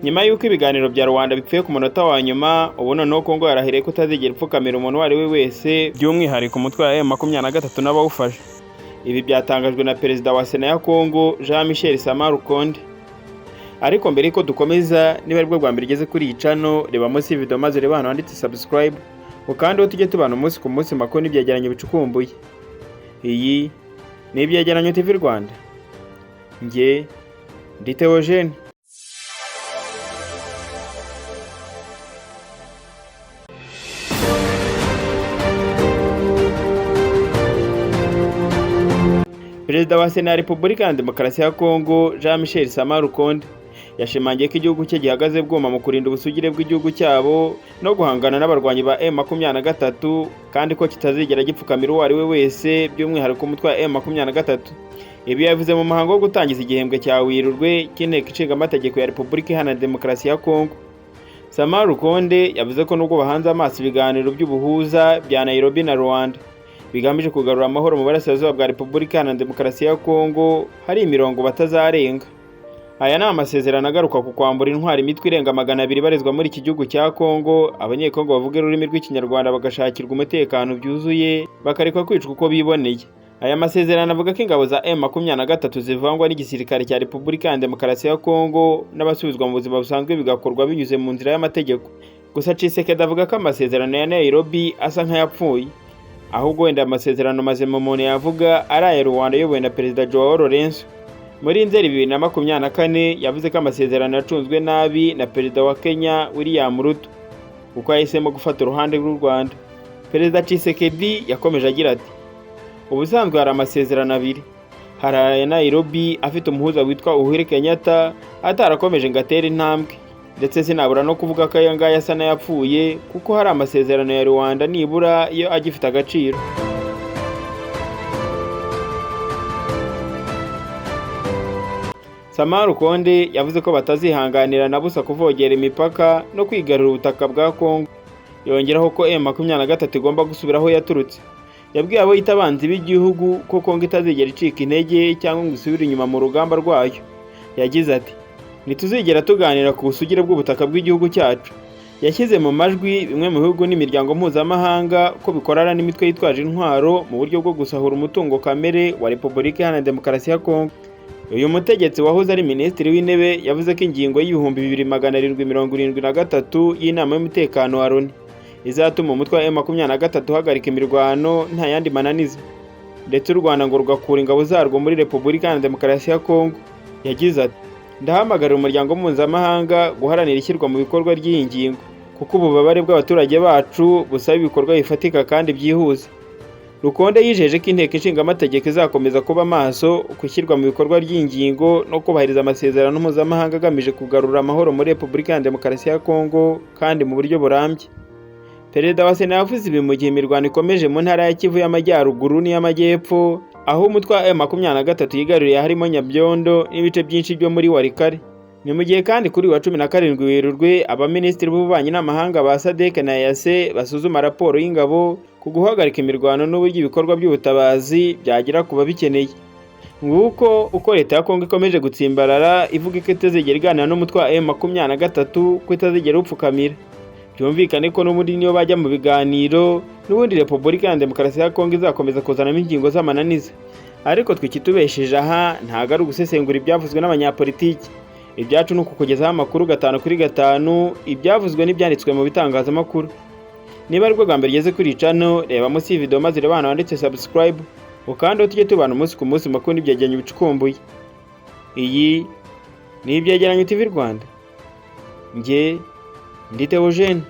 Nyuma y'uko ibiganiro bya Rwanda bipfuye ku munota wa nyuma, ubu noneho Kongo yarahiriye kutazigera ipfukamira umuntu uwo ari we wese, by'umwihariko umutwe wa M23 n'abawufashe. Ibi byatangajwe na Perezida wa Sena ya Kongo Jean-Michel Sama Lukonde. Ariko mbere yuko dukomeza, niba aribwo bwa mbere ugeze kuri iyi channel, reba munsi y'video maze reba hano handitse subscribe, kandi tujye tubana umunsi ku munsi makuru n'ibyegeranyo bicukumbuye. Iyi ni Ibyegeranyo TV Rwanda. Njye ndi Theogene. Perezida wa Sena ya Repubulika ya Demokarasi ya Kongo Jean-Michel Sama Lukonde yashimangiye ko igihugu cye gihagaze bwuma mu kurinda ubusugire bw'igihugu cyabo no guhangana n'abarwanyi ba M23, kandi ko kitazigera gipfukamira uwo ari we wese, by'umwihariko umutwe wa M23. Ibi yavuze mu muhango wo gutangiza igihembwe cya Werurwe cy'Inteko Ishinga Amategeko ya Repubulika Iharanira Demokarasi ya Kongo. Sama Lukonde yavuze ko nubwo bahanze amaso ibiganiro by'ubuhuza bya Nairobi na Rwanda bigamije kugarura amahoro mu burasirazuba bwa Repubulika Iharanira Demokarasi ya Kongo, hari imirongo batazarenga. Aya ni amasezerano agaruka ku kwambura intwari imitwe irenga 200 barizwa muri iki gihugu cya Kongo, abanyekongo bavuga ururimi rw'ikinyarwanda bagashakirwa umutekano byuzuye, bakarekwa kwicwa uko biboneye. Aya masezerano avuga ko ingabo za M23 zivangwa n'igisirikare cya Repubulika Iharanira Demokarasi ya Kongo n'abasubizwa mu buzima busanzwe bigakorwa binyuze mu nzira y'amategeko. Gusa Tshisekedi avuga ko amasezerano ya Nairobi asa nk'ayapfuye, ahubwo wenda amasezerano mazima umuntu yavuga ari aya Rwanda yobowe na Perezida Joao Lourenço. Muri Nzeri 2024 yavuze ko amasezerano yacunzwe nabi na Perezida wa Kenya William Ruto, kuko yahisemo gufata uruhande rw'u Rwanda. Perezida Tshisekedi yakomeje agira ati, ubusanzwe hari amasezerano abiri, hari aya Nairobi afite umuhuza witwa Uhuru Kenyatta atarakomeje ngo atere intambwe, ndetse sinabura no kuvuga ko aya ngaya asa n'ayapfuye, kuko hari amasezerano ya Rwanda nibura iyo agifite agaciro. Sama Lukonde yavuze ko batazihanganira na busa kuvogera imipaka no kwigarurira ubutaka bwa Kongo. Yongeraho ko M23 igomba gusubira aho yaturutse. Yabwiye abo yitabanzi b'igihugu ko Kongo itazigera icika intege cyangwa ngo isubire inyuma mu rugamba rwayo. Yagize ati, ntituzigera tuganira ku busugire bw'ubutaka bw'igihugu cyacu. Yashyize mu majwi bimwe mu bihugu n'imiryango mpuzamahanga ko bikorana n'imitwe yitwaje intwaro mu buryo bwo gusahura umutungo kamere wa Repubulika Iharanira Demokarasi ya Kongo. Uyu mutegetsi wahoze ari Minisitiri w'Intebe yavuze ko ingingo y'2773 y'inama y'umutekano wa Loni izatuma umutwe wa M23 uhagarika imirwano nta yandi mananiza, ndetse u Rwanda ngo rugakura ingabo zarwo muri Repubulika Iharanira Demokarasi ya Kongo. Yagize ati, ndahamagarira umuryango mpuzamahanga guharanira ishyirwa mu bikorwa ry'iyi ngingo, kuko ububabare bw'abaturage bacu busaba ibikorwa bifatika kandi byihuse. Lukonde yijeje ko Inteko Ishinga Amategeko izakomeza kuba maso gushyirwa mu bikorwa ry'ingingo no kubahiriza amasezerano mpuzamahanga agamije kugarura amahoro muri Repubulika Iharanira Demokarasi ya Kongo kandi mu buryo burambye. Perezida wa Sena yavuze ibi mu gihe imirwano ikomeje mu ntara ya Kivu y'Amajyaruguru n'iy'Amajyepfo, aho umutwe wa M23 yigaruriye harimo Nyabyondo n'ibice byinshi byo muri Warikare. Ni mu gihe kandi kuri wa 17 Werurwe abaminisitiri b'ububanyi n'amahanga ba SADC na EAC basuzuma raporo y'ingabo ku guhagarika imirwano n'uburyo ibikorwa by'ubutabazi byagira kuba bikeneye. Nguko uko leta ya Kongo ikomeje gutsimbarara ivuga ko itazigera iganira n'umutwe wa M23 ko itazigera upfukamira. Byumvikane ko n'ubundi niyo bajya mu biganiro, n'ubundi Repubulika ya Demokarasi ya Kongo izakomeza kuzanamo ingingo z'amananiza. Ariko twikitubesheje aha ntago ari ugusesengura ibyavuzwe n'abanyapolitiki. Ibyacu ni ukukugezaho amakuru 5 kuri 5 ibyavuzwe n'ibyanditswe mu bitangazamakuru. Niba aribwo bwa mbere ugeze kuri iyi channel, reba munsi y'video maze reba hano handitse subscribe, kandi tujye tubana umunsi ku munsi makuru n'ibyegeranyo bicukumbuye. Iyi ni Ibyegeranyo TV Rwanda. Njye ndi Theogene.